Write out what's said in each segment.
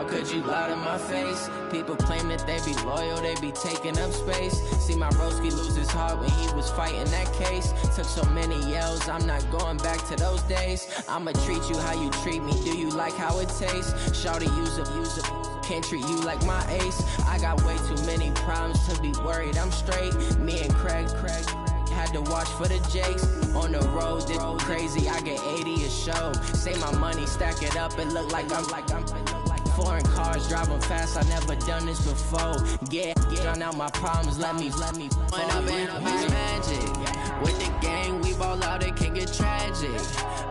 How could you lie to my face? People claim that they be loyal, they be taking up space. See my broski lose his heart when he was fighting that case. Took so many yells, I'm not going back to those days. I'ma treat you how you treat me, do you like how it tastes? Shawty use a, can't treat you like my ace. I got way too many problems to be worried, I'm straight. Me and Craig had to watch for the Jakes. On the road, this crazy, I get 80 a show. Say my money, stack it up, it look like I'm foreign cars, driving fast, I never done this before. Get drown out my problems, let me When I've been magic. With the gang, we ball out, it can get tragic.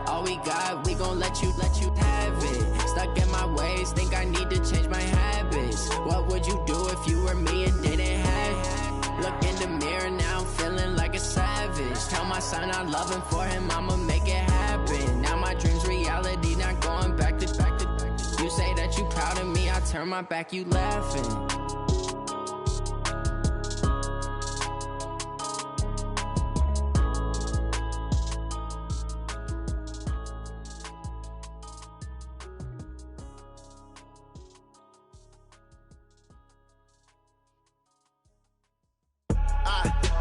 All we got, we gon' let you have it. Stuck in my ways, think I need to change my habits. What would you do if you were me and didn't have it? Look in the mirror, now I'm feeling like a savage. Tell my son I love him, for him I'ma make it happen. Now my dream's reality, not going back to. You say that you proud of me, I turn my back, you laughing.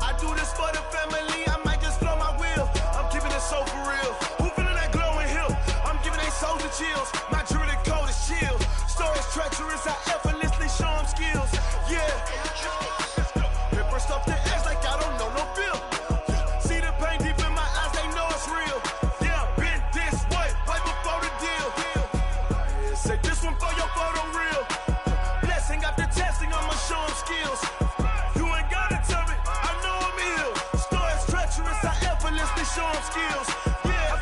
I do this for the family, I might just blow my wheel. I'm keeping it so for real. Who feeling that glowing hill? I'm giving they souls the chills. My jewelry code is chill. Stories treacherous, I effortlessly show them skills. Yeah. Paper stuff the edge like I don't know no feel. See the pain deep in my eyes, they know it's real. Yeah, been this way, right before the deal. Say this one for your photo real. Blessing after testing, I'ma show them skills. You ain't gotta tell me, I know I'm ill. Stories treacherous, I effortlessly show them skills. Yeah,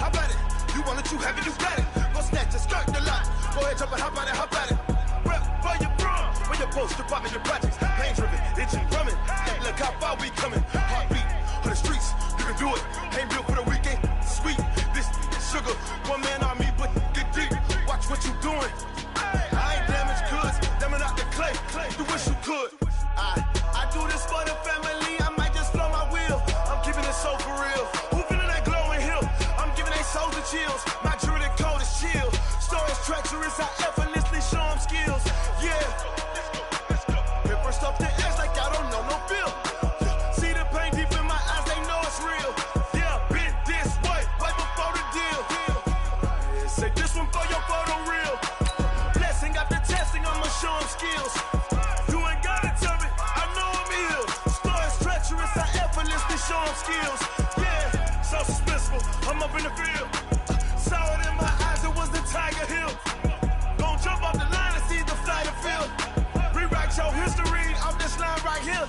how about it? You want it, you have it, you got it. Go snatch a skirt the lot. Go ahead, jump it, how about it? Rep for your prom. When your post, department, your projects. Pain driven, itching, drumming. Hey, look how far we coming. Heartbeat on the streets, you can do it. Ain't built for the weekend. Sweet, this sugar. One man army, but get deep. Watch what you doing. I ain't damaged goods, damn out the clay. You wish you could. I do this for the family, I might just blow my wheel. I'm keeping it so for real. Who feeling that glowing hill? I'm giving they souls the chills. My jewelry code is chill. Stories treacherous, I effortlessly show them skills. Yeah. Paper stuff the edge like I don't know no feel. See the pain deep in my eyes, they know it's real. Yeah, been this way, right before the deal. Say this one for your photo real. Blessing after testing, I'ma show them skills. You ain't gotta tell me, I know I'm ill. Stories treacherous, I effortlessly show them skills. Yeah, so suspenseful, I'm up in the field. Saw it in my eyes, it was the Tiger Hill. Gon' jump off the line and see the flight of field. Rewrite your history off this line right here.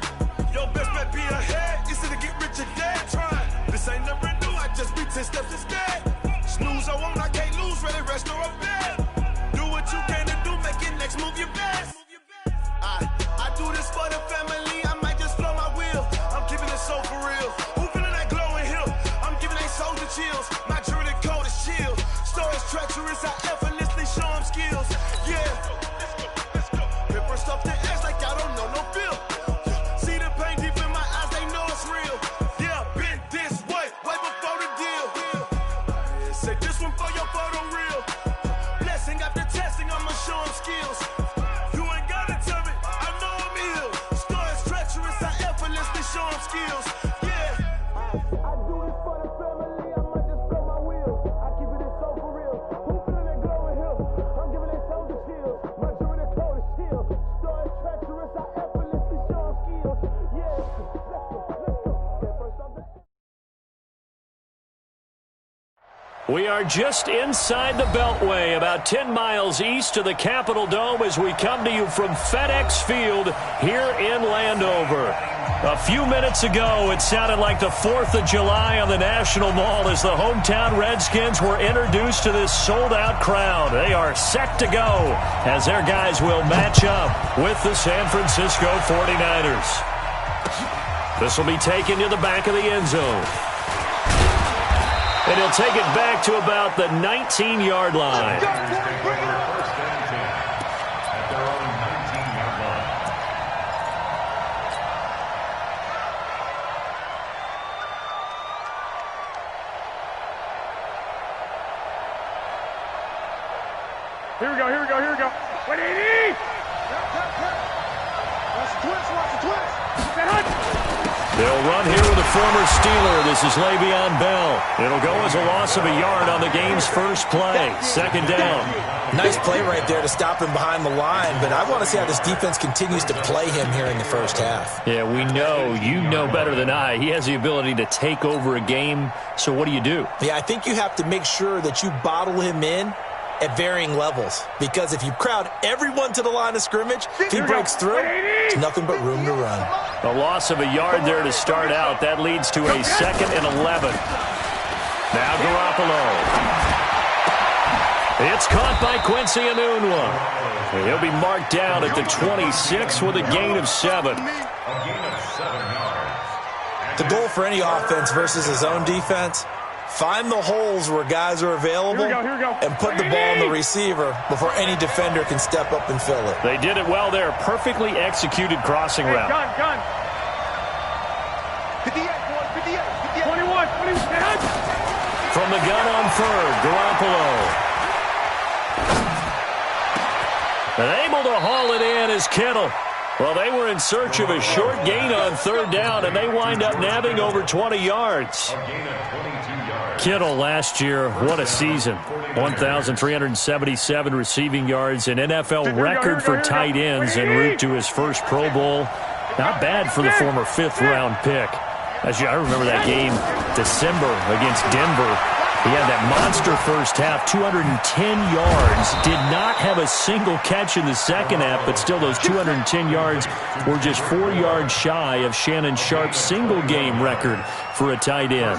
Your best bet be ahead, easy to get rich or dead. Try, this ain't never new, I just be 10 steps instead. Snooze I won't, I can't lose, ready, rest or a bed. Do what you can to do, make it next move your best. I do this for the family, I might just blow my wheel. I'm keeping it so for real. Who feeling that glowing hill? I'm giving they souls the chills. My jewelry code is chill. Stories treacherous, I effortlessly show them skills. Yeah. Paper stuff the edge like I don't know no feel. See the pain deep in my eyes, they know it's real. Yeah, been this way, right before the deal. Say this one for your photo real. Blessing after testing, I'ma show them skills. You ain't gotta tell me, I know I'm ill. Stories treacherous, I effortlessly show them skills. Yeah. I do this for the family, I might just blow my wheel. I keep it so for real. Who feeling that glowing hill? I'm giving they souls the chills. My jewelry code is chill. Stories treacherous, I effortlessly show them skills. Yeah. Let's go. We are just inside the Beltway, about 10 miles east of the Capitol Dome as we come to you from FedEx Field here in Landover. A few minutes ago, it sounded like the 4th of July on the National Mall as the hometown Redskins were introduced to this sold-out crowd. They are set to go as their guys will match up with the San Francisco 49ers. This will be taken to the back of the end zone. And he'll take it back to about the 19-yard line. Here we go. 180! Watch the twist. They'll run here with a former Steeler. This is Le'Veon Bell. It'll go as a loss of a yard on the game's first play. Second down. Nice play right there to stop him behind the line, but I want to see how this defense continues to play him here in the first half. Yeah, we know. You know better than I. He has the ability to take over a game, so what do you do? Yeah, I think you have to make sure that you bottle him in at varying levels, because if you crowd everyone to the line of scrimmage, if he breaks through, there's nothing but room to run. A loss of a yard there to start out. That leads to a 2nd and 11. Now Garoppolo. It's caught by Quincy Enunwa. He'll be marked down at the 26 with a gain of 7. The goal for any offense versus his own defense, find the holes where guys are available and put the ball on the receiver before any defender can step up and fill it. They did it well there. Perfectly executed crossing route. Gun. 58, 21. From the gun on third, Garoppolo. And able to haul it in is Kittle. Well, they were in search of a short gain on third down, and they wind up nabbing over 20 yards. Kittle last year, what a season. 1,377 receiving yards, an NFL record for tight ends en route to his first Pro Bowl. Not bad for the former 5th-round pick. I remember that game, December, against Denver. He had that monster first half, 210 yards. Did not have a single catch in the second half, but still those 210 yards were just 4 yards shy of Shannon Sharp's single-game record for a tight end.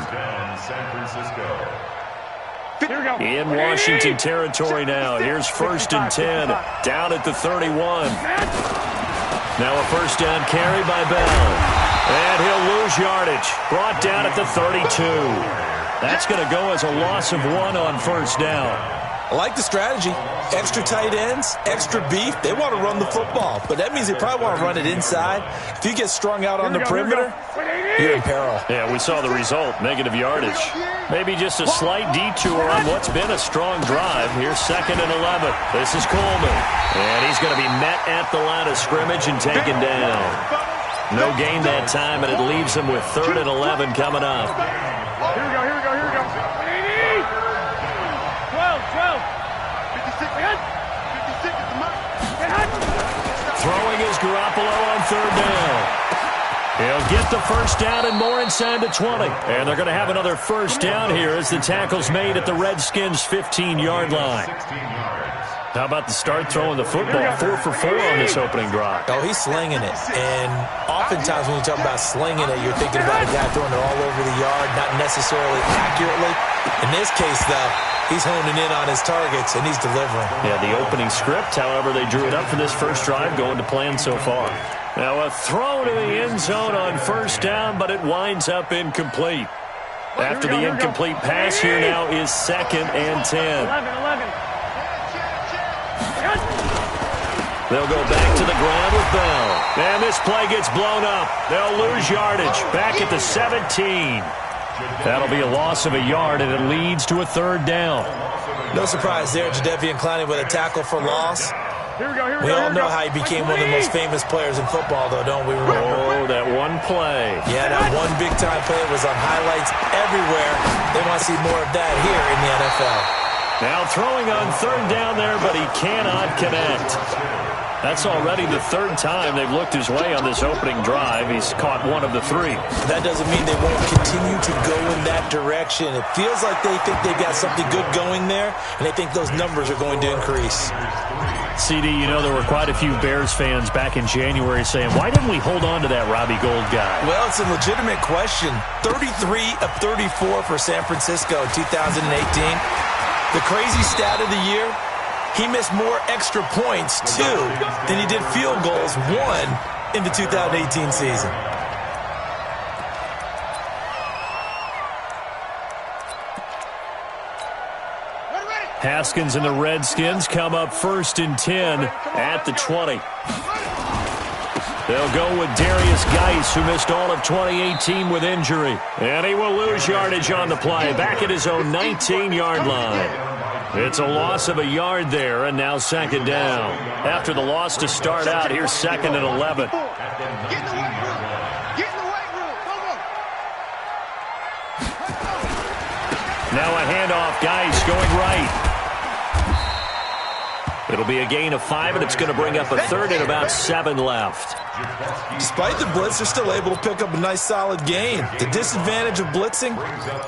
In Washington territory now. Here's 1st and 10, down at the 31. Now a first down carry by Bell. And he'll lose yardage. Brought down at the 32. That's going to go as a loss of 1 on first down. I like the strategy. Extra tight ends, extra beef. They want to run the football, but that means they probably want to run it inside. If you get strung out on the perimeter, you're in peril. Yeah, we saw the result, negative yardage. Maybe just a slight detour on what's been a strong drive. Here's 2nd and 11. This is Coleman. And he's going to be met at the line of scrimmage and taken down. No gain that time, and it leaves him with 3rd and 11 coming up. Here we go. 12. 56 is the mark. Throwing is Garoppolo on third down. He'll get the first down and more inside the 20. And they're going to have another first down here as the tackle's made at the Redskins' 15-yard line. How about the start throwing the football? 4 for 4 on this opening drive. Oh, he's slinging it. And oftentimes when you talk about slinging it, you're thinking about a guy throwing it all over the yard, not necessarily accurately. In this case, though, he's honing in on his targets, and he's delivering. Yeah, the opening script, however, they drew it up for this first drive, going to plan so far. Now a throw to the end zone on first down, but it winds up incomplete. After the incomplete pass here now is 2nd and 10. 11. They'll go back to the ground with Bell. And this play gets blown up. They'll lose yardage. Back at the 17. That'll be a loss of a yard, and it leads to a 3rd down. No surprise there, Jadeveon Clowney with a tackle for loss. We all know how he became one of the most famous players in football, though, don't we? Oh, that one play. Yeah, that one big-time play was on highlights everywhere. They want to see more of that here in the NFL. Now throwing on 3rd down there, but he cannot connect. That's already the 3rd time they've looked his way on this opening drive. He's caught 1 of the 3. That doesn't mean they won't continue to go in that direction. It feels like they think they've got something good going there, and they think those numbers are going to increase. CD, you know there were quite a few Bears fans back in January saying, why didn't we hold on to that Robbie Gould guy? Well, it's a legitimate question. 33 of 34 for San Francisco in 2018. The crazy stat of the year, he missed more extra points, 2, than he did field goals, 1, in the 2018 season. Haskins and the Redskins come up 1st and 10 at the 20. They'll go with Darius Geis, who missed all of 2018 with injury. And he will lose yardage on the play, back at his own 19-yard line. It's a loss of a yard there, and now second down. After the loss to start out, here's second and 11. Get in the weight room. Get in the weight room. Come on. Now a handoff. Geis going right. It'll be a gain of 5, and it's going to bring up a third and about 7 left. Despite the blitz, they're still able to pick up a nice, solid gain. The disadvantage of blitzing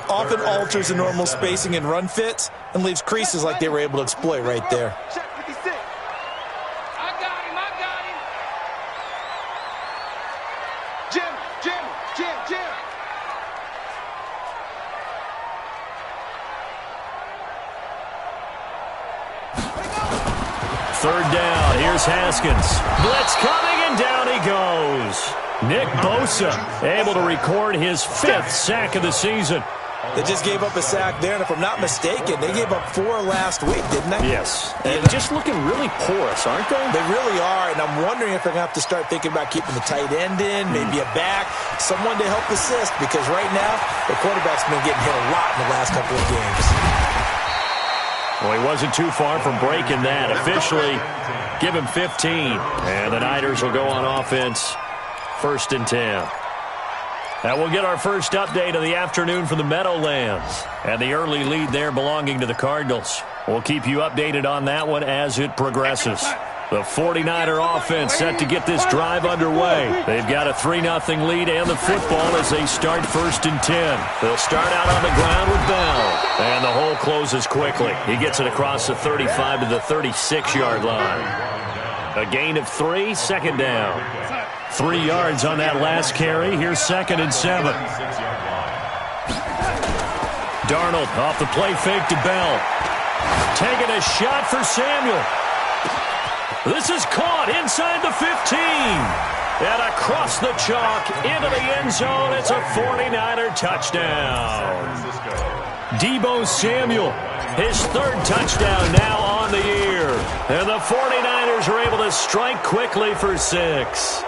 often alters the normal spacing and run fits and leaves creases like they were able to exploit right there. Check 56. I got him. Jim. Third down. Here's Haskins. Blitz coming, and down he goes. Nick Bosa able to record his 5th sack of the season. They just gave up a sack there, and if I'm not mistaken, they gave up 4 last week, didn't they? Yes. And just looking really porous, aren't they? They really are, and I'm wondering if they're going to have to start thinking about keeping the tight end in, maybe a back, someone to help assist, because right now, the quarterback's been getting hit a lot in the last couple of games. Well, he wasn't too far from breaking that. Officially, give him 15. And the Niners will go on offense, 1st and 10. And we'll get our first update of the afternoon from the Meadowlands. And the early lead there belonging to the Cardinals. We'll keep you updated on that one as it progresses. The 49er offense set to get this drive underway. They've got a 3-0 lead and the football as they start 1st and 10. They'll start out on the ground with Bell. And the hole closes quickly. He gets it across the 35 to the 36-yard line. A gain of 3, second down. 3 yards on that last carry. Here's 2nd and 7. Darnold off the play fake to Bell. Taking a shot for Samuel. This is caught inside the 15. And across the chalk into the end zone. It's a 49er touchdown. Deebo Samuel, his 3rd touchdown now on the year. And the 49ers are able to strike quickly for 6.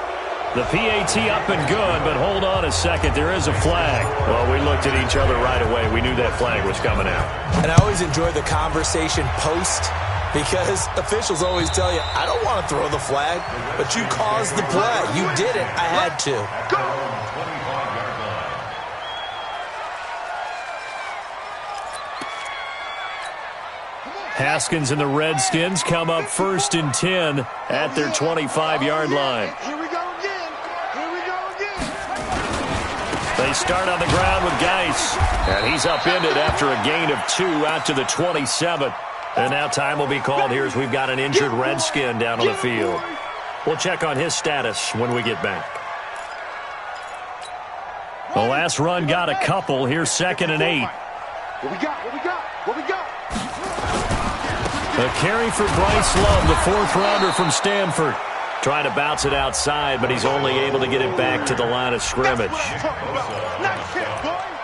The PAT up and good, but hold on a second. There is a flag. Well, we looked at each other right away. We knew that flag was coming out. And I always enjoy the conversation post, because officials always tell you, I don't want to throw the flag, but you caused the play. You did it. I had to. Haskins and the Redskins come up 1st and 10 at their 25-yard line. Here we go again. They start on the ground with Geis. And he's upended after a gain of 2 out to the 27. And now time will be called here as we've got an injured Redskin down on the field. We'll check on his status when we get back. The last run got a couple. Here's 2nd and 8. What we got? A carry for Bryce Love, the 4th rounder from Stanford. Trying to bounce it outside, but he's only able to get it back to the line of scrimmage.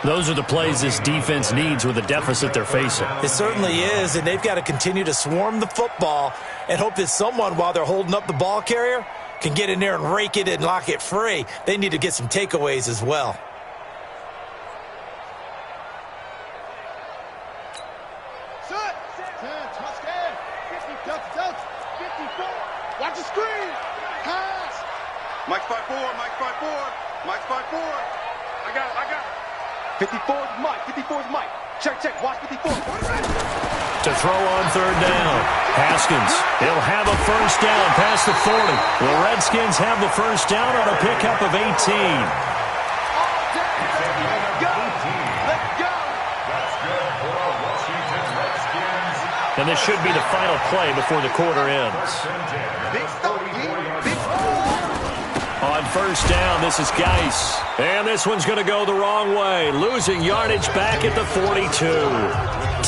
Those are the plays this defense needs with the deficit they're facing. It certainly is, and they've got to continue to swarm the football and hope that someone, while they're holding up the ball carrier, can get in there and rake it and lock it free. They need to get some takeaways as well. Watch the screen. Pass. Mike's 5-4. I got it. 54 is Mike. Check. Watch 54. To throw on 3rd down. Haskins, he'll have a 1st down past the 40. The Redskins have the 1st down on a pickup of 18. Let's go. And this should be the final play before the quarter ends. On 1st down, this is Geis. And this one's going to go the wrong way. Losing yardage back at the 42.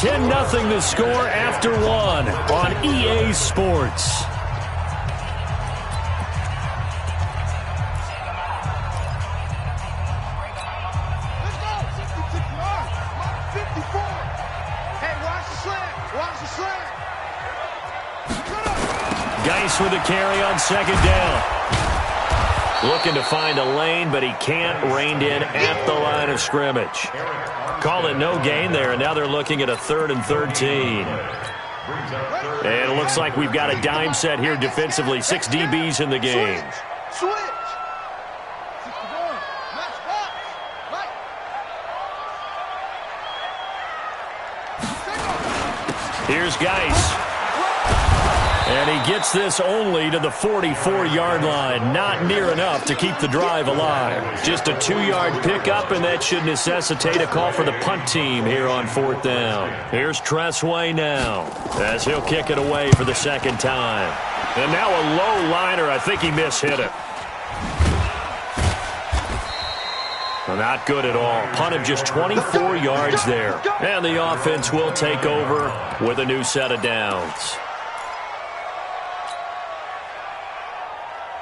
10-0 the score after 1 on EA Sports. Geis with a carry on 2nd down. Looking to find a lane, but he can't. Reined in at the line of scrimmage. Call it no gain there, and now they're looking at a 3rd and 13. And it looks like we've got a dime set here defensively. 6 DBs in the game. Here's Geis. And he gets this only to the 44-yard line. Not near enough to keep the drive alive. Just a 2-yard pickup, and that should necessitate a call for the punt team here on 4th down. Here's Tressway now, as he'll kick it away for the second time. And now a low liner. I think he mishit it. Well, not good at all. Punt of just 24 yards there. And the offense will take over with a new set of downs.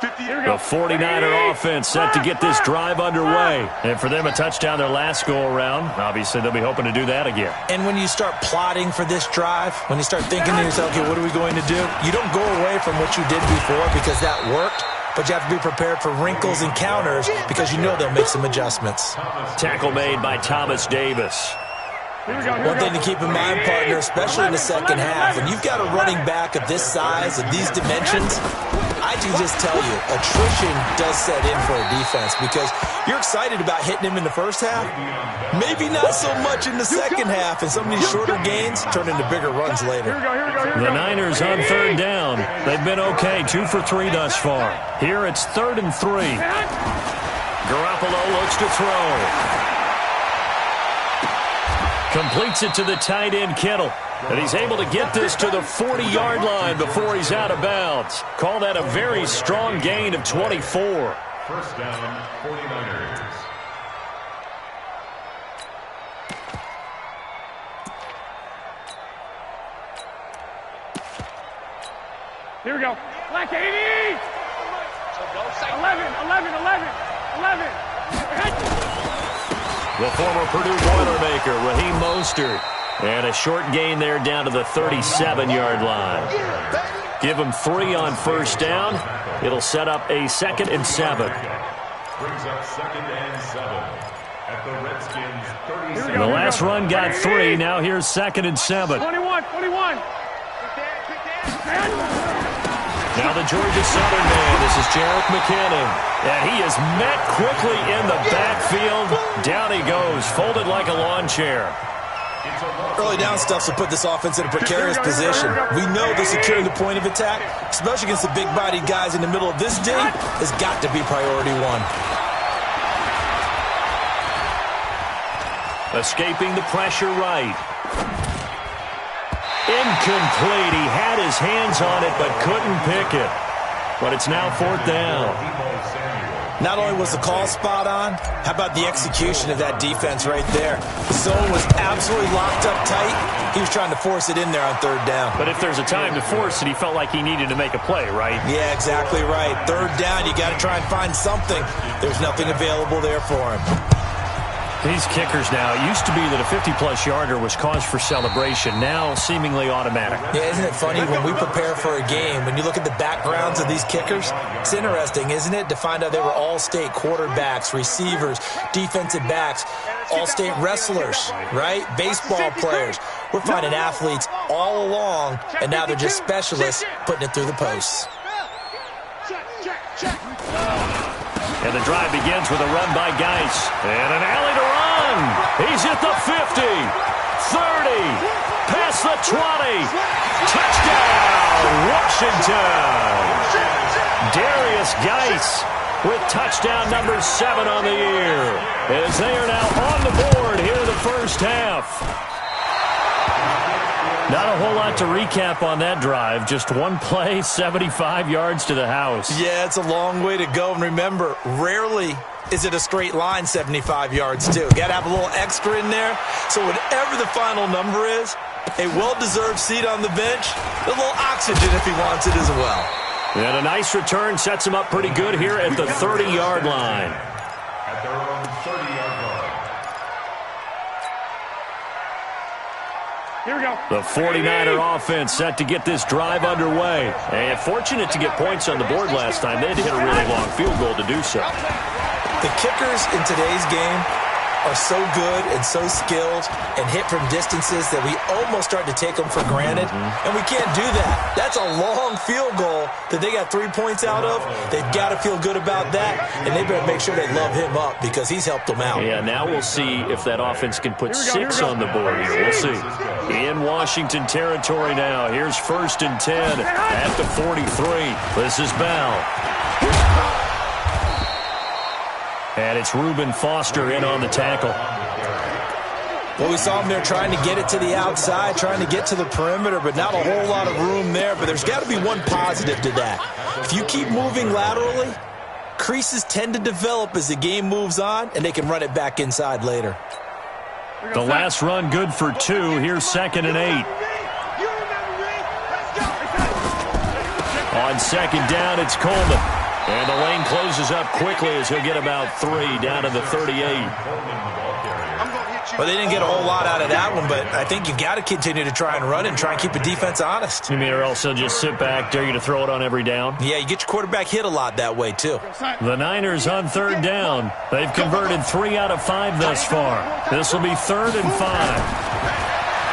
The 49er offense set to get this drive underway. And for them, a touchdown their last go-around. Obviously, they'll be hoping to do that again. And when you start plotting for this drive, when you start thinking to yourself, okay, what are we going to do? You don't go away from what you did before because that worked. But you have to be prepared for wrinkles and counters because you know they'll make some adjustments. Tackle made by Thomas Davis. One thing to keep in mind, partner, especially in the second half, when you've got a running back of this size, of these dimensions, I can just tell you, attrition does set in for a defense because you're excited about hitting him in the first half. Maybe not so much in the second half, and some of these shorter gains turn into bigger runs later. The Niners on 3rd down. They've been okay, 2 for 3 thus far. Here it's 3rd and 3. Garoppolo looks to throw. Completes it to the tight end, Kittle. And he's able to get this to the 40-yard line before he's out of bounds. Call that a very strong gain of 24. First down, 49ers. Here we go. Black 80! 11. The former Purdue Boilermaker, Raheem Mostert. And a short gain there down to the 37-yard line. Give him 3 on first down. It'll set up a 2nd and 7. Brings up 2nd and 7 at the Redskins 37. The last run got 3. Now here's 2nd and 7. 21. Now the Georgia Southern man. This is Jerick McKinnon. And he is met quickly in the backfield. Down he goes, folded like a lawn chair. Early down stuff will put this offense in a precarious position. We know that securing the point of attack, especially against the big-bodied guys in the middle of this D, has got to be priority 1. Escaping the pressure right. Incomplete. He had his hands on it but couldn't pick it. But it's now 4th down. Not only was the call spot on, how about the execution of that defense right there? The zone was absolutely locked up tight. He was trying to force it in there on 3rd down. But if there's a time to force it, he felt like he needed to make a play, right? Yeah, exactly right. 3rd down, you got to try and find something. There's nothing available there for him. These kickers now, it used to be that a 50-plus yarder was cause for celebration, now seemingly automatic. Yeah, isn't it funny when we prepare for a game, when you look at the backgrounds of these kickers, it's interesting, isn't it, to find out they were all-state quarterbacks, receivers, defensive backs, all-state wrestlers, right? Baseball players. We're finding athletes all along, and now they're just specialists putting it through the posts. And the drive begins with a run by Geis. And an alley to run. He's at the 50, 30, past the 20. Touchdown, Washington. Darius Geis with touchdown number 7 on the year. As they are now on the board here in the first half. Not a whole lot to recap on that drive. Just one play, 75 yards to the house. Yeah, it's a long way to go. And remember, rarely is it a straight line 75 yards, too. Got to have a little extra in there. So whatever the final number is, a well-deserved seat on the bench, a little oxygen if he wants it as well. And a nice return sets him up pretty good here at the 30-yard line. At their own 30-yard line. Here we go. The 49er offense set to get this drive underway. And fortunate to get points on the board last time. They had to hit a really long field goal to do so. The kickers in today's game are so good and so skilled and hit from distances that we almost start to take them for granted. And we can't do that. That's a long field goal that they got 3 points out of. They've got to feel good about that, and they better make sure they love him up because he's helped them out. Yeah, now we'll see if that offense can put 6 on the board here. We'll see. In Washington territory now. Here's 1st and 10 at the 43. This is Bell. And it's Reuben Foster in on the tackle. Well, we saw him there trying to get it to the outside, trying to get to the perimeter, but not a whole lot of room there. But there's got to be one positive to that. If you keep moving laterally, creases tend to develop as the game moves on, and they can run it back inside later. The last run good for 2. Here's 2nd and 8. On 2nd down, it's Coleman. And the lane closes up quickly as he'll get about 3 down to the 38. Well, they didn't get a whole lot out of that one, but I think you've got to continue to try and run and try and keep the defense honest. You mean or else they'll just sit back, dare you to throw it on every down? Yeah, you get your quarterback hit a lot that way, too. The Niners on 3rd down. They've converted 3 out of 5 thus far. This will be 3rd and 5.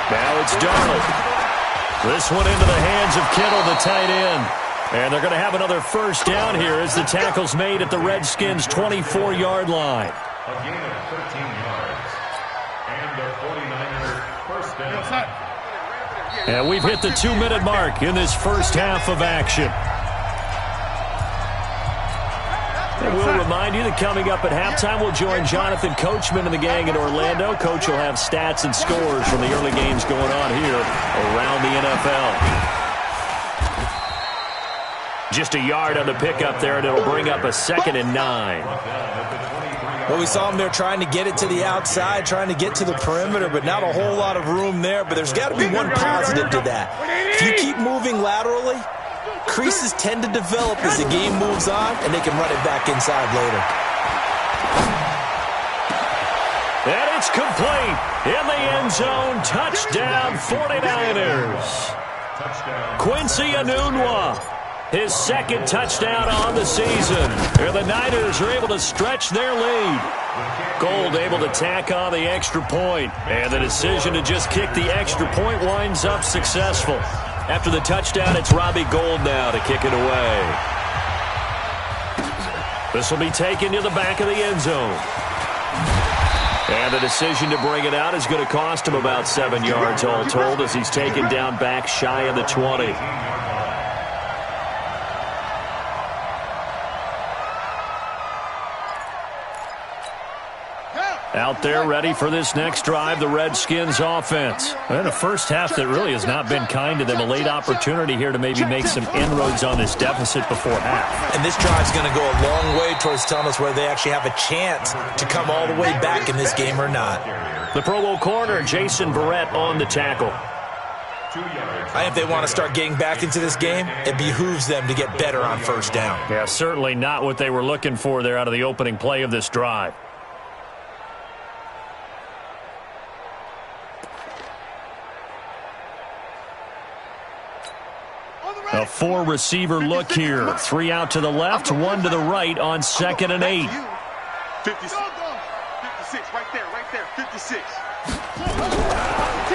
Now it's Darnold. This one into the hands of Kittle, the tight end. And they're going to have another 1st down here as the tackle's made at the Redskins' 24-yard line. A gain of 13 yards. And the 49ers 1st down. And we've hit the 2-minute mark in this first half of action. And we'll remind you that coming up at halftime, we'll join Jonathan Coachman and the gang in Orlando. Coach will have stats and scores from the early games going on here around the NFL. Just a yard on the pickup there, and it'll bring up a 2nd and 9. Well, we saw him there trying to get it to the outside, trying to get to the perimeter, but not a whole lot of room there. But there's got to be one positive to that. If you keep moving laterally, creases tend to develop as the game moves on, and they can run it back inside later. And it's complete. In the end zone, touchdown 49ers. Quincy Enunwa. His 2nd touchdown on the season. And the Niners are able to stretch their lead. Gold able to tack on the extra point. And the decision to just kick the extra point winds up successful. After the touchdown, it's Robbie Gould now to kick it away. This will be taken to the back of the end zone. And the decision to bring it out is going to cost him about 7 yards all told as he's taken down back shy of the 20. Out there ready for this next drive, the Redskins offense. And a first half that really has not been kind to them. A late opportunity here to maybe make some inroads on this deficit before half. And this drive's going to go a long way towards telling us whether they actually have a chance to come all the way back in this game or not. The Pro Bowl corner, Jason Verrett, on the tackle. I think if they want to start getting back into this game, it behooves them to get better on 1st down. Yeah, certainly not what they were looking for there out of the opening play of this drive. A 4-receiver look here. 3 out to the left, 1 to the right on 2nd and 8. 56 right there, 56.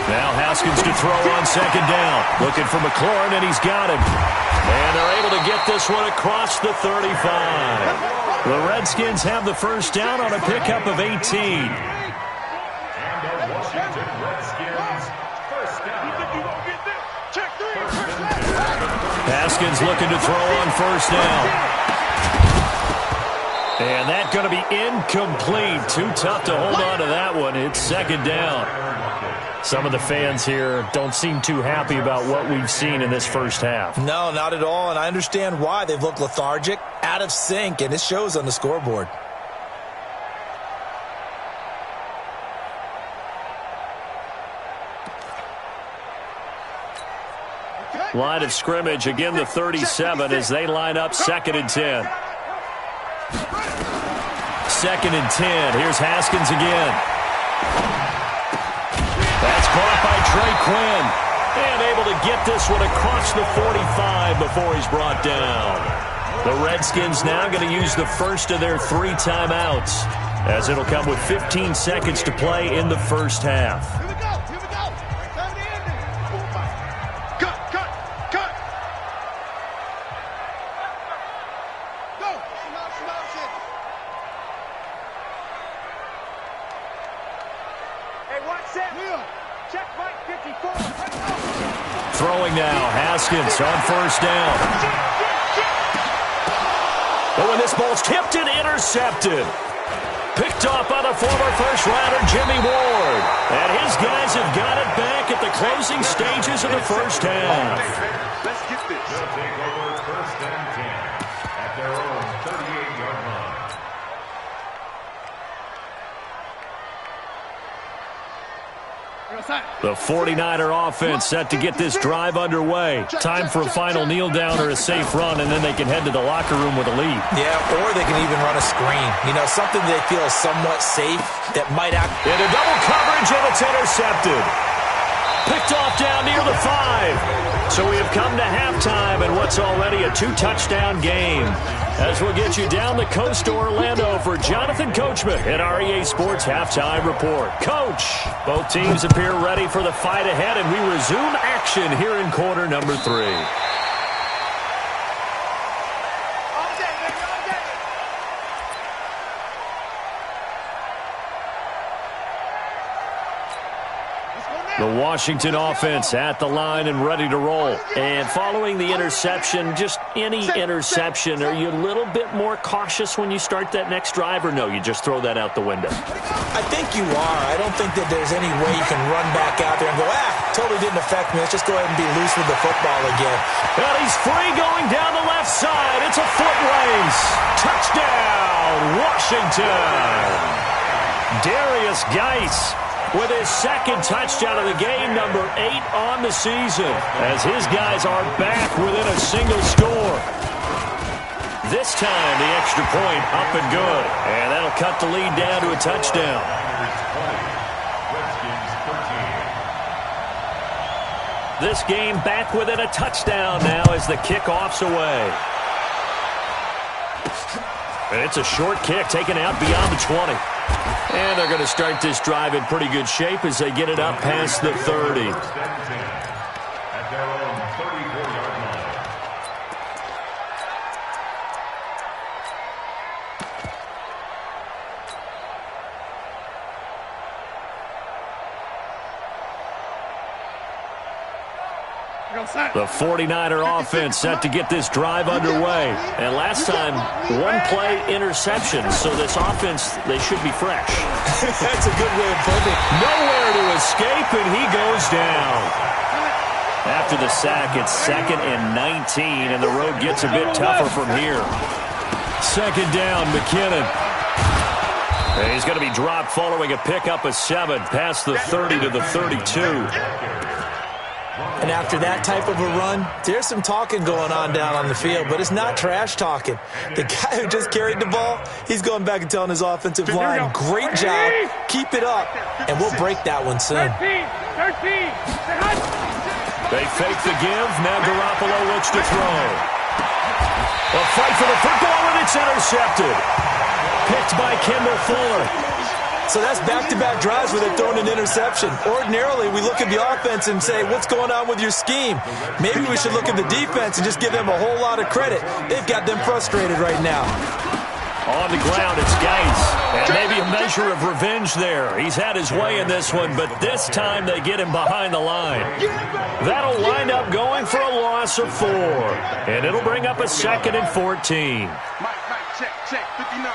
Now Haskins to throw on 2nd down. Looking for McLaurin, and he's got him. And they're able to get this one across the 35. The Redskins have the 1st down on a pickup of 18. And the Washington Redskins 1st down. Haskins looking to throw on 1st down. And that's going to be incomplete. Too tough to hold on to that one. It's 2nd down. Some of the fans here don't seem too happy about what we've seen in this first half. No, not at all, and I understand why. They've looked lethargic, out of sync, and it shows on the scoreboard. Line of scrimmage, again the 37 as they line up 2nd and 10. 2nd and 10. Here's Haskins again. That's caught by Trey Quinn. And able to get this one across the 45 before he's brought down. The Redskins now going to use the first of their 3 timeouts, as it'll come with 15 seconds to play in the first half. Here we go. Here we go. Time to end it. Cut. Go. Hey, watch that. Check Mike 54. Throwing now, Haskins on first down. Oh, and this ball's tipped and intercepted. Picked off by the former first-rounder Jimmy Ward. And his guys have got it back at the closing stages of the first half. Let's get this. They'll take over first and 10 at their own 38-yard line. The 49er offense set to get this drive underway. Time for a final kneel down or a safe run, and then they can head to the locker room with a lead. Yeah, or they can even run a screen. You know, something they feel is somewhat safe that might act. Into double coverage, and it's intercepted. Picked off down near the 5. So we have come to halftime in what's already a 2-touchdown game. As we'll get you down the coast to Orlando for Jonathan Coachman at our EA Sports Halftime Report. Coach, both teams appear ready for the fight ahead, and we resume action here in quarter number 3. The Washington offense at the line and ready to roll. And following the interception, just any interception, are you a little bit more cautious when you start that next drive, or no, you just throw that out the window? I think you are. I don't think that there's any way you can run back out there and go, totally didn't affect me. Let's just go ahead and be loose with the football again. And he's free going down the left side. It's a foot race. Touchdown, Washington. Darius Geis with his second touchdown of the game, number 8 on the season, as his guys are back within a single score. This time, the extra point up and good, and that'll cut the lead down to a touchdown. This game back within a touchdown now as the kickoff's away. And it's a short kick taken out beyond the 20. And they're going to start this drive in pretty good shape as they get it up past the 30. At their own 34-yard line. The 49er offense set to get this drive underway. And last time, one play interception. So this offense, they should be fresh. That's a good way of putting it. Nowhere to escape, and he goes down. After the sack, it's 2nd and 19, and the road gets a bit tougher from here. 2nd down, McKinnon. And he's going to be dropped following a pickup of 7 past the 30 to the 32. And after that type of a run, there's some talking going on down on the field, but it's not trash talking. The guy who just carried the ball, he's going back and telling his offensive line, great job, keep it up, and we'll break that one soon. 13. They fake the give. Now Garoppolo looks to throw. A fight for the football, and it's intercepted. Picked by Kendall Fuller. So that's back-to-back drives where they're throwing an interception. Ordinarily, we look at the offense and say, what's going on with your scheme? Maybe we should look at the defense and just give them a whole lot of credit. They've got them frustrated right now. On the ground, it's Geis. And maybe a measure of revenge there. He's had his way in this one, but this time they get him behind the line. That'll wind up going for a loss of 4. And it'll bring up a 2nd and 14. Mike, check. 59.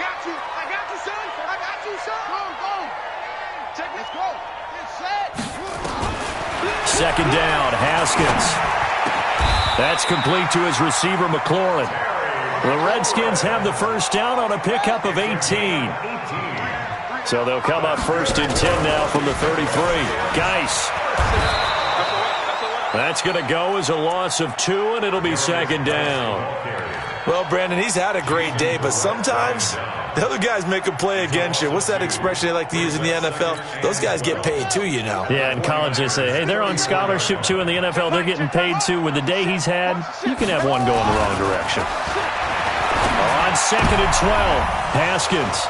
Got you. I got you, son. Go. Check, let's go. Get set. 2nd down, Haskins. That's complete to his receiver, McLaurin. The Redskins have the first down on a pickup of 18. So they'll come up 1st and 10 now from the 33. Geis. That's going to go as a loss of 2, and it'll be second down. Well, Brandon, he's had a great day, but sometimes the other guys make a play against you. What's that expression they like to use in the NFL? Those guys get paid too, you know. Yeah, in college they say, hey, they're on scholarship too. In the NFL, they're getting paid too. With the day he's had, you can have one going the wrong direction. On 2nd and 12, Haskins.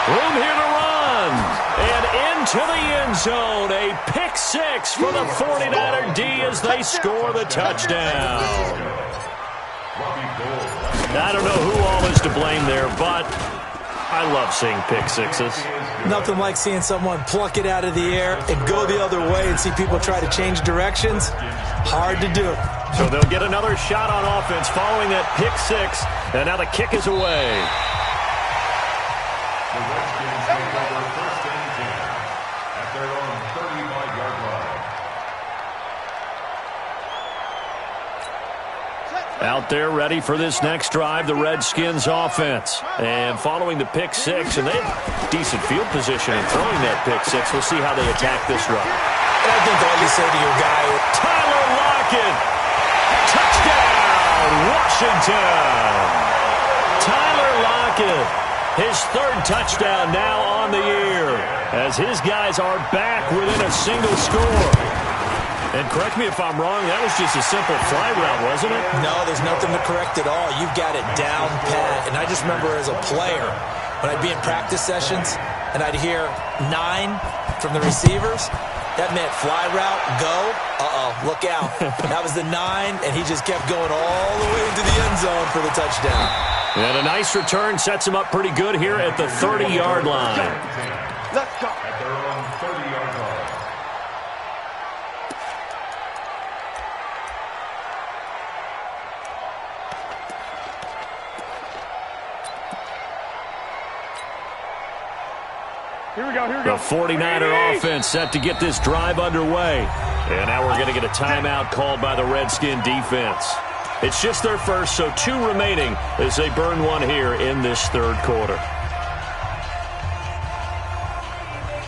Room here to run. And into the end zone. A pick 6 for the 49er D as they score the touchdown. I don't know who all is to blame there, but I love seeing pick 6s. Nothing like seeing someone pluck it out of the air and go the other way and see people try to change directions. Hard to do. So they'll get another shot on offense following that pick 6, and now the kick is away. The Redskins take over 1st and 10 at their own 35-yard line. Out there ready for this next drive, the Redskins offense. And following the pick 6, and they have decent field position in throwing that pick 6. We'll see how they attack this drive. I think all you say to your guy, Tyler Lockett. Touchdown, Washington. Tyler Lockett. His 3rd touchdown now on the year as his guys are back within a single score. And correct me if I'm wrong, that was just a simple fly route, wasn't it? no, there's nothing to correct at all. You've got it down pat. And I just remember as a player, when I'd be in practice sessions and I'd hear 9 from the receivers, that meant fly route, go, look out. That was the 9, and he just kept going all the way into the end zone for the touchdown. And a nice return sets him up pretty good here at the 30-yard line. Let's go. At their own 30-yard line. Here we go, here we go. The 49er offense set to get this drive underway. And now we're going to get a timeout called by the Redskin defense. It's just their first, so 2 remaining as they burn one here in this 3rd quarter.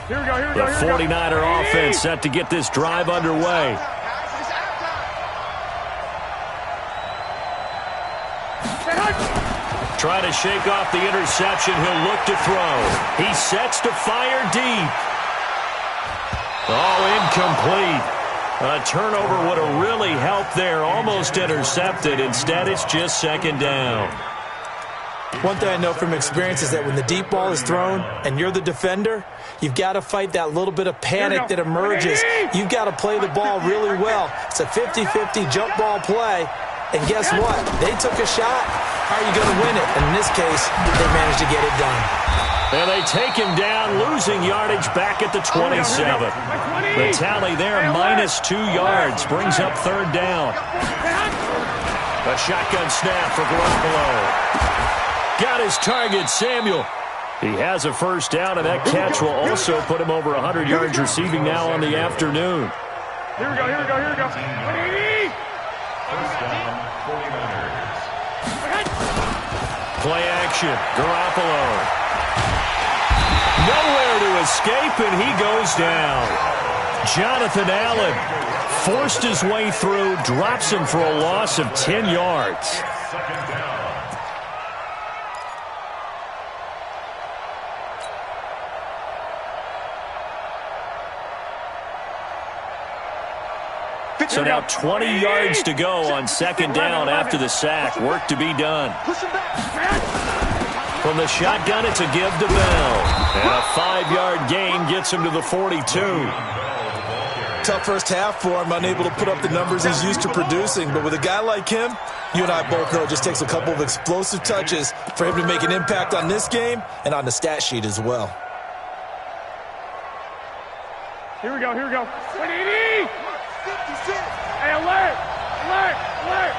Here we go, here we The go, here we go. 49er offense set to get this drive underway. Try to shake off the interception. He'll look to throw. He sets to fire deep. Oh, incomplete. A turnover would have really helped there. Almost intercepted. Instead, it's just 2nd down. One thing I know from experience is that when the deep ball is thrown and you're the defender, you've got to fight that little bit of panic that emerges. You've got to play the ball really well. It's a 50-50 jump ball play. And guess what? They took a shot. How are you going to win it? And in this case, they managed to get it done. And they take him down, losing yardage back at the 27. The tally there, -2 yards, brings up 3rd down. A shotgun snap for Garoppolo. Got his target, Samuel. He has a 1st down, and that catch will also put him over 100 yards receiving now on the afternoon. Here we go, here we go, here we go. 180! First down, 49ers. Play action, Garoppolo. Nowhere to escape, and he goes down. Jonathan Allen forced his way through, drops him for a loss of 10 yards. 2nd down. So now 20 yards to go on 2nd down after the sack. Work to be done. From the shotgun, it's a give to Bell. And a 5-yard gain gets him to the 42. Tough first half for him, unable to put up the numbers he's used to producing. But with a guy like him, you and I both know it just takes a couple of explosive touches for him to make an impact on this game and on the stat sheet as well. Here we go, here we go. 180! Hey, alert! Alert! Alert!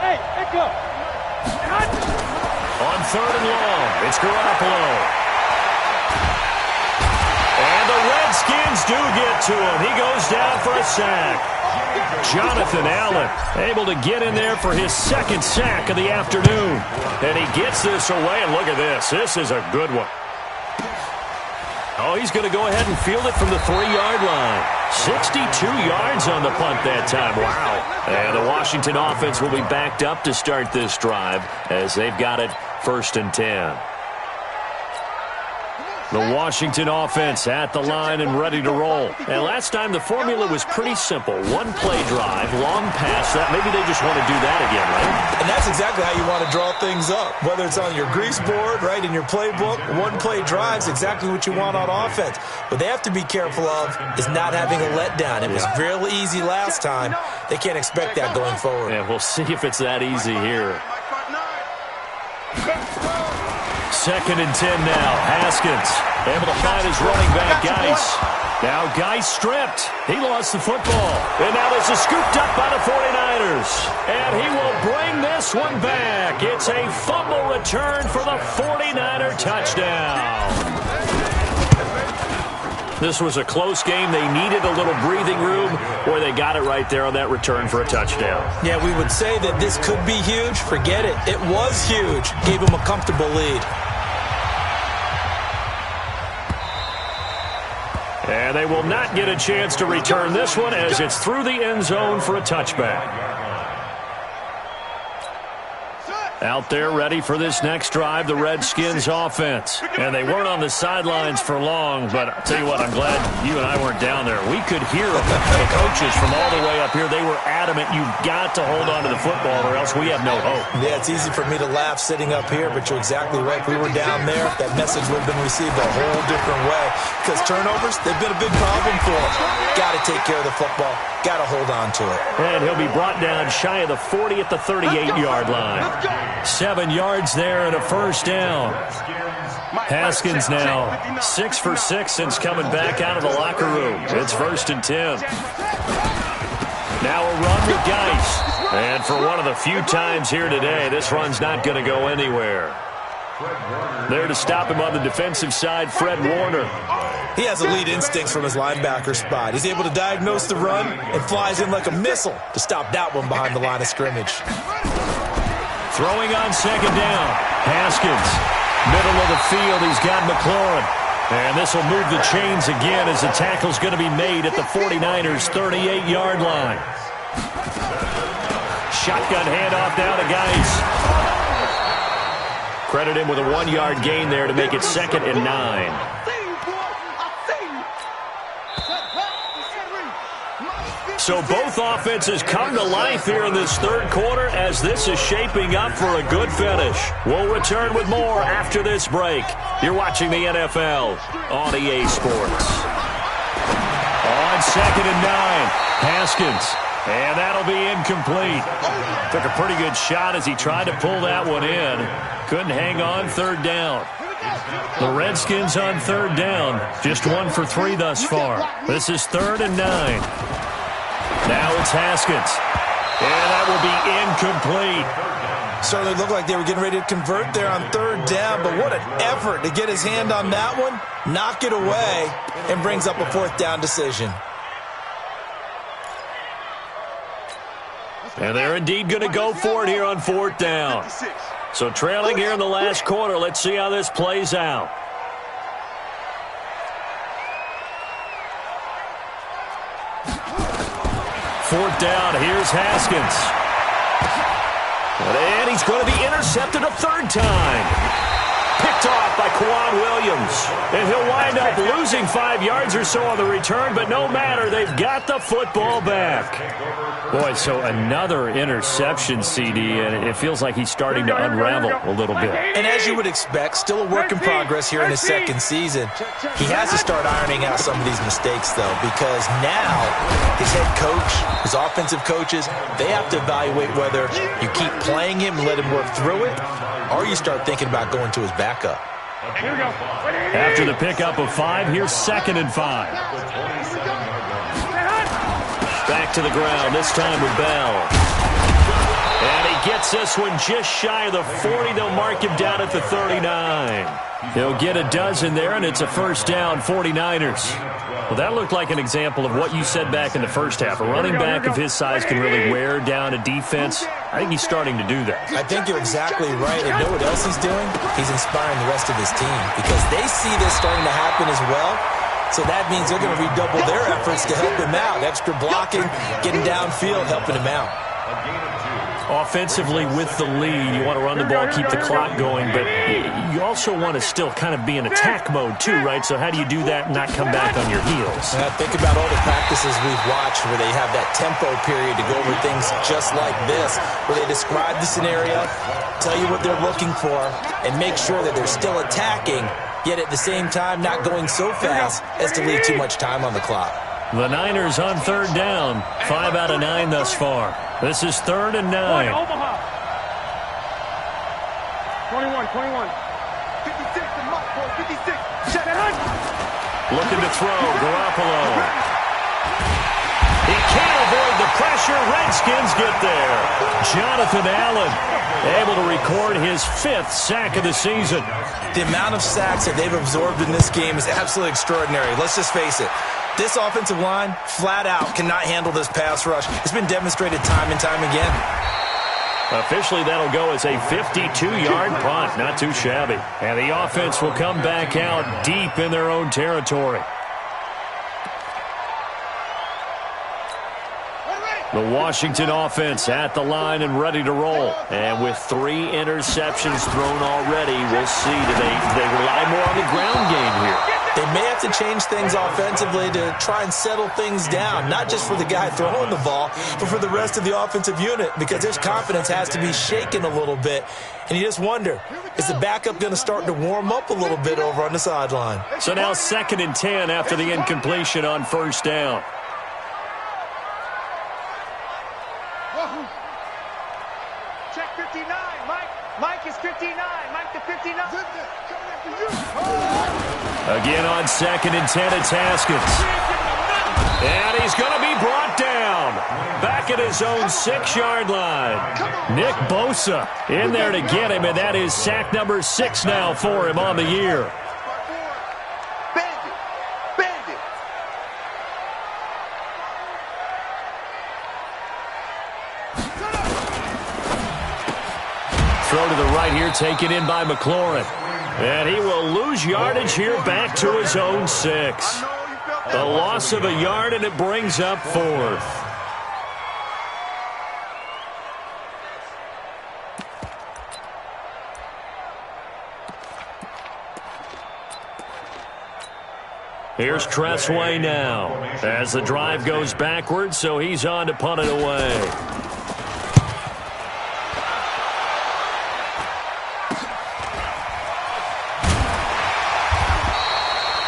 Hey, let go! On 3rd and long, it's Garoppolo. And the Redskins do get to him. He goes down for a sack. Jonathan Allen able to get in there for his second sack of the afternoon. And he gets this away, and look at this. This is a good one. Oh, he's going to go ahead and field it from the 3-yard line. 62 yards on the punt that time. Wow. And the Washington offense will be backed up to start this drive as they've got it 1st and 10. The Washington offense at the line and ready to roll. And last time the formula was pretty simple. One-play drive, long pass. That maybe they just want to do that again, right? And that's exactly how you want to draw things up. Whether it's on your grease board, right, in your playbook, one-play drive's exactly what you want on offense. What they have to be careful of is not having a letdown. It was real easy last time. They can't expect that going forward. Yeah, we'll see if it's that easy here. 2nd and 10 now. Haskins able to find his running back, Geis. Now Geis stripped. He lost the football. And now this is scooped up by the 49ers. And he will bring this one back. It's a fumble return for the 49er touchdown. This was a close game. They needed a little breathing room where they got it right there on that return for a touchdown. Yeah, we would say that this could be huge. Forget it. It was huge. Gave him a comfortable lead. And they will not get a chance to return this one as it's through the end zone for a touchback. Out there ready for this next drive, the Redskins offense. And they weren't on the sidelines for long, but I'll tell you what, I'm glad you and I weren't down there. We could hear the coaches from all the way up here. They were adamant, you've got to hold on to the football or else we have no hope. Yeah, it's easy for me to laugh sitting up here, but you're exactly right. If we were down there, that message would have been received a whole different way. Because turnovers, they've been a big problem for them. Got to take care of the football. Got to hold on to it. And he'll be brought down shy of the 40 at the 38-yard line. 7 yards there and a first down. Haskins now 6 for 6 since coming back out of the locker room. It's 1st and 10. Now a run with Geis. And for one of the few times here today, this run's not going to go anywhere. There to stop him on the defensive side, Fred Warner. He has elite instincts from his linebacker spot. He's able to diagnose the run and flies in like a missile to stop that one behind the line of scrimmage. Throwing on 2nd down. Haskins, middle of the field. He's got McLaurin. And this will move the chains again as the tackle's going to be made at the 49ers' 38-yard line. Shotgun handoff down to Geis. Credit him with a 1-yard gain there to make it 2nd and 9. So both offenses come to life here in this third quarter as this is shaping up for a good finish. We'll return with more after this break. You're watching the NFL on EA Sports. On 2nd and 9, Haskins. And that'll be incomplete. Took a pretty good shot as he tried to pull that one in. Couldn't hang on 3rd down. The Redskins on 3rd down. Just 1 for 3 thus far. This is 3rd and 9. Now it's Haskins. And that will be incomplete. Certainly looked like they were getting ready to convert there on 3rd down, but what an effort to get his hand on that one, knock it away, and brings up a 4th down decision. And they're indeed going to go for it here on 4th down. So trailing here in the last quarter, let's see how this plays out. 4th down, here's Haskins. And he's going to be intercepted a 3rd time. Picked off by Quan Williams. And he'll wind up losing 5 yards or so on the return, but no matter, they've got the football back. Boy, so another interception, CD, and it feels like he's starting to unravel a little bit. And as you would expect, still a work in progress here in his 2nd season. He has to start ironing out some of these mistakes, though, because now his head coach, his offensive coaches, they have to evaluate whether you keep playing him and let him work through it, or you start thinking about going to his backup. After the pickup of 5, here's 2nd and 5. Back to the ground, this time with Bell. And he gets this one just shy of the 40. They'll mark him down at the 39. He'll get a dozen there, and it's a 1st down, 49ers. Well, that looked like an example of what you said back in the first half. A running back of his size can really wear down a defense. I think he's starting to do that. I think you're exactly right. And know what else he's doing? He's inspiring the rest of his team because they see this starting to happen as well. So that means they're going to redouble their efforts to help him out. Extra blocking, getting downfield, helping him out. Offensively with the lead, you want to run the ball, keep the clock going, but you also want to still kind of be in attack mode too, right? So how do you do that and not come back on your heels? Think about all the practices we've watched where they have that tempo period to go over things just like this, where they describe the scenario, tell you what they're looking for, and make sure that they're still attacking, yet at the same time not going so fast as to leave too much time on the clock. The Niners on third down, 5 out of 9 thus far. This is 3rd and 9. Omaha. 21. 56 to Mike, boy, 56. Check it out. Looking to throw, Garoppolo. He can't avoid the pressure. Redskins get there. Jonathan Allen able to record his 5th sack of the season. The amount of sacks that they've absorbed in this game is absolutely extraordinary. Let's just face it. This offensive line, flat out, cannot handle this pass rush. It's been demonstrated time and time again. Officially, that'll go as a 52-yard punt. Not too shabby. And the offense will come back out deep in their own territory. The Washington offense at the line and ready to roll. And with 3 interceptions thrown already, we'll see. Do they rely more on the ground game here? They may have to change things offensively to try and settle things down, not just for the guy throwing the ball, but for the rest of the offensive unit, because his confidence has to be shaken a little bit. And you just wonder, is the backup going to start to warm up a little bit over on the sideline? So now 2nd and 10 after the incompletion on 1st down. Check 59, Mike. Mike is 59. Mike to 59. Again on 2nd and 10, it's Haskins. And he's going to be brought down. Back at his own 6-yard line. Nick Bosa in there to get him, and that is sack number 6 now for him on the year. Bandit. Throw to the right here, taken in by McLaurin. And he will lose yardage here back to his own 6. A loss of a yard, and it brings up 4th. Here's Tressway now as the drive goes backwards, so he's on to punt it away.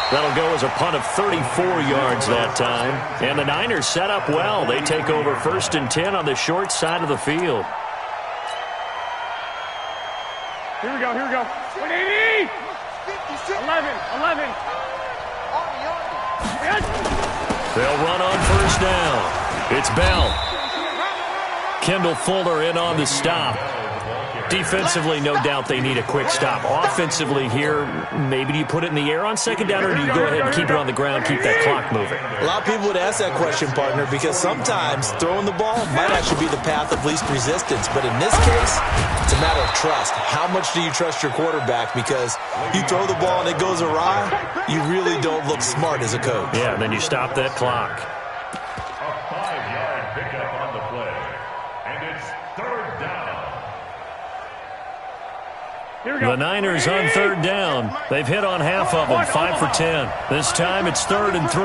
That'll go as a punt of 34 yards that time. And the Niners set up well. They take over 1st and 10 on the short side of the field. Here we go. 180. 11. They'll run on 1st down. It's Bell. Kendall Fuller in on the stop. Defensively, no doubt they need a quick stop. Offensively here, maybe do you put it in the air on 2nd down, or do you go ahead and keep it on the ground, keep that clock moving? A lot of people would ask that question, partner, because sometimes throwing the ball might actually be the path of least resistance. But in this case, it's a matter of trust. How much do you trust your quarterback? Because you throw the ball and it goes awry, you really don't look smart as a coach. Yeah, and then you stop that clock. A 5-yard pickup on the play. And it's 3rd down. The Niners on 3rd down. They've hit on half of them, 5 for 10. This time it's 3rd and 3.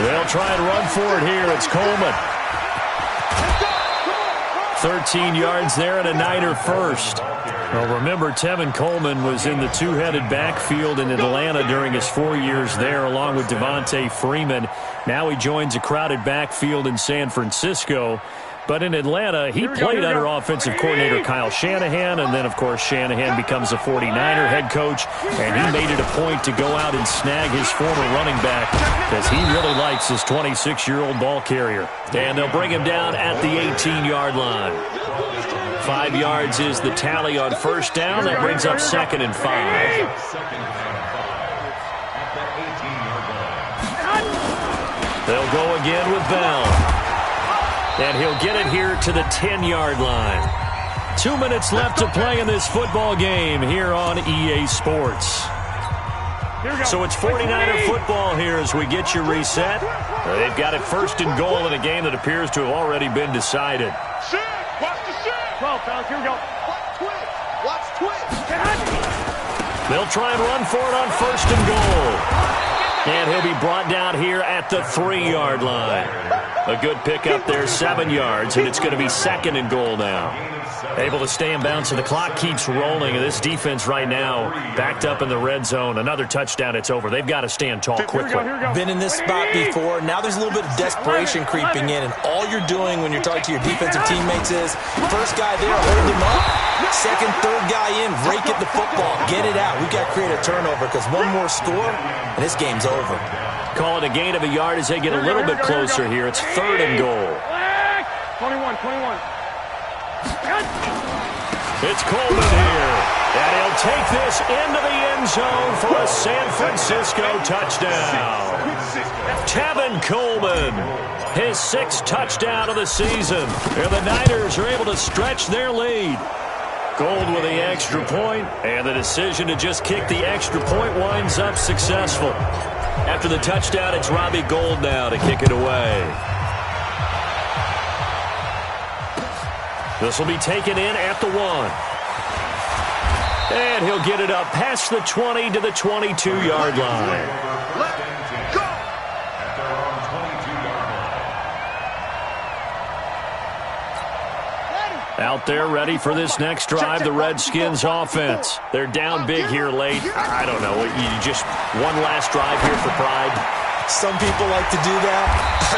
They'll try and run for it here. It's Coleman. 13 yards there and a Niner first. Well, remember, Tevin Coleman was in the 2-headed backfield in Atlanta during his 4 years there, along with Devontae Freeman. Now he joins a crowded backfield in San Francisco. But in Atlanta, he played under offensive coordinator Kyle Shanahan, and then, of course, Shanahan becomes a 49er head coach, and he made it a point to go out and snag his former running back because he really likes his 26-year-old ball carrier. And they'll bring him down at the 18-yard line. 5 yards is the tally on first down. That brings up 2nd and 5. They'll go again with Bell. And he'll get it here to the 10-yard line. 2 minutes left to play in this football game here on EA Sports. So it's 49er football here as we get you reset. They've got it 1st and goal in a game that appears to have already been decided. Watch the shit. 12, fellas, here we go. Watch twitch. They'll try and run for it on 1st and goal. And he'll be brought down here at the 3-yard line. A good pickup there, 7 yards, and it's going to be 2nd and goal now. Able to stay in bounds, so the clock keeps rolling, and this defense right now backed up in the red zone. Another touchdown, it's over. They've got to stand tall quickly. Been in this spot before. Now there's a little bit of desperation creeping in, and all you're doing when you're talking to your defensive teammates is, first guy there, hold him up. Second, third guy in, rake at the football. Get it out. We've got to create a turnover because one more score, and this game's over. Call it a gain of a yard as they get a little bit closer here. It's 3rd and goal. 21. It's Coleman here. And he'll take this into the end zone for a San Francisco touchdown. Tevin Coleman, his 6th touchdown of the season. And the Niners are able to stretch their lead. Gold with the extra point, and the decision to just kick the extra point winds up successful. After the touchdown, it's Robbie Gould now to kick it away. This will be taken in at the 1. And he'll get it up past the 20 to the 22-yard line. Out there ready for this next drive, the Redskins offense. They're down big here late. I don't know. You just one last drive here for pride. Some people like to do that.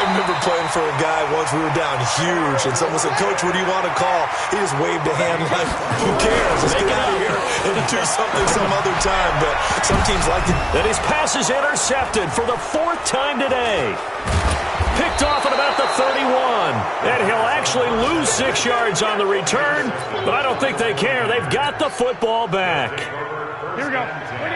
I remember playing for a guy once. We were down huge, and someone said, "Coach, what do you want to call?" He just waved a hand like, "Who cares? Let's get out of here and do something some other time." But some teams like to. And his pass is intercepted for the 4th time today. Picked off at about the 31. And he'll actually lose 6 yards on the return, but I don't think they care. They've got the football back. Here we go.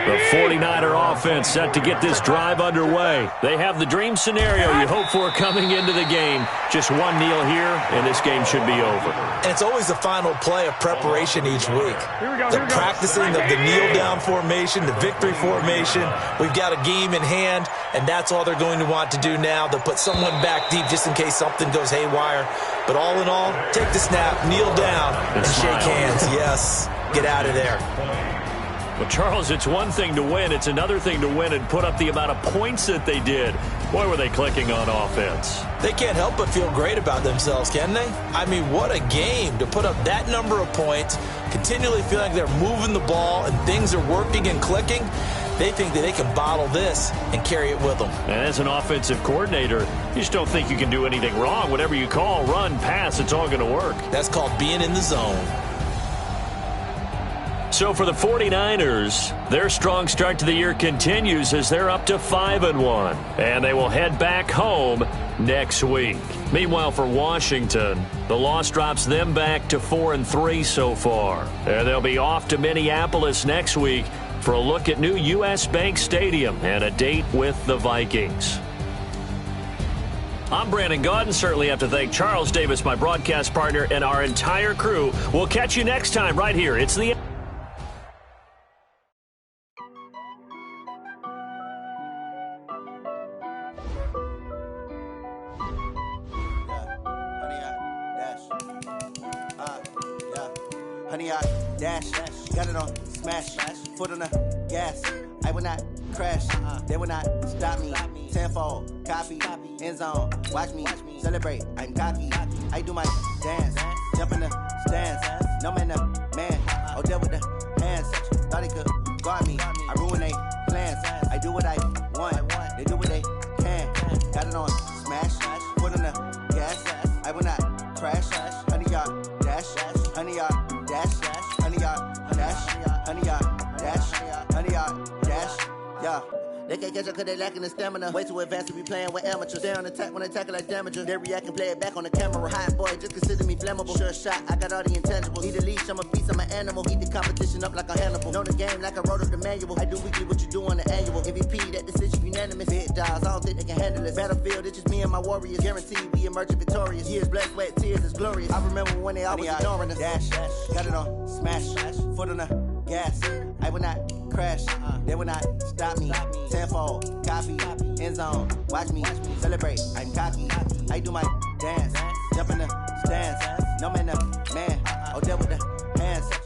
The 49er offense set to get this drive underway. They have the dream scenario you hope for coming into the game. Just one kneel here, and this game should be over. And it's always the final play of preparation each week. The practicing of the kneel-down formation, the victory formation. We've got a game in hand, and that's all they're going to want to do now. They'll put someone back deep just in case something goes haywire. But all in all, take the snap, kneel down, and shake hands. Yes, get out of there. Well, Charles, it's one thing to win. It's another thing to win and put up the amount of points that they did. Boy, were they clicking on offense. They can't help but feel great about themselves, can they? I mean, what a game to put up that number of points, continually feeling like they're moving the ball and things are working and clicking. They think that they can bottle this and carry it with them. And as an offensive coordinator, you just don't think you can do anything wrong. Whatever you call, run, pass, it's all going to work. That's called being in the zone. So for the 49ers, their strong start to the year continues as they're up to 5-1. And they will head back home next week. Meanwhile, for Washington, the loss drops them back to 4-3 so far. And they'll be off to Minneapolis next week for a look at new U.S. Bank Stadium and a date with the Vikings. I'm Brandon Gaudin. Certainly have to thank Charles Davis, my broadcast partner, and our entire crew. We'll catch you next time right here. It's the... Honey, I dash, got it on smash, foot on the gas. I will not crash, they will not stop me. Tenfold, copy, end zone, watch me celebrate. I'm cocky, I do my dance, jump in the stands. No man, man, oh deal with the hands. Thought he could guard me, I ruin they plans. I do what I want, they do what they can. Got it on smash, foot on the gas. I will not crash, honey, y'all dash, honey, y'all dash, honey, y'all dash, honey, y'all dash, honey, y'all dash, yeah. They can't catch up cause they lacking the stamina. Way too advanced to be playing with amateurs. Stay on attack when they tackle like damager. They react and play it back on the camera. Hot boy, just consider me flammable. Sure shot, I got all the intangibles. Need a leash, I'm a beast, I'm an animal. Eat the competition up like a Hannibal. Know the game like I wrote up the manual. I do weekly what you do on the annual. MVP, that decision unanimous. Big dogs, I don't think they can handle it. Battlefield, it's just me and my warriors. Guaranteed we emerge victorious. Years, blood, sweat, tears, is glorious. I remember when they always ignoring us. Dash, got it on, smash, foot on the gas. I will not crash, they will not stop me. Tenfold, copy, end zone, watch me celebrate. I'm cocky, I do my dance, jump in the stands. No man, man, oh, there with the hands.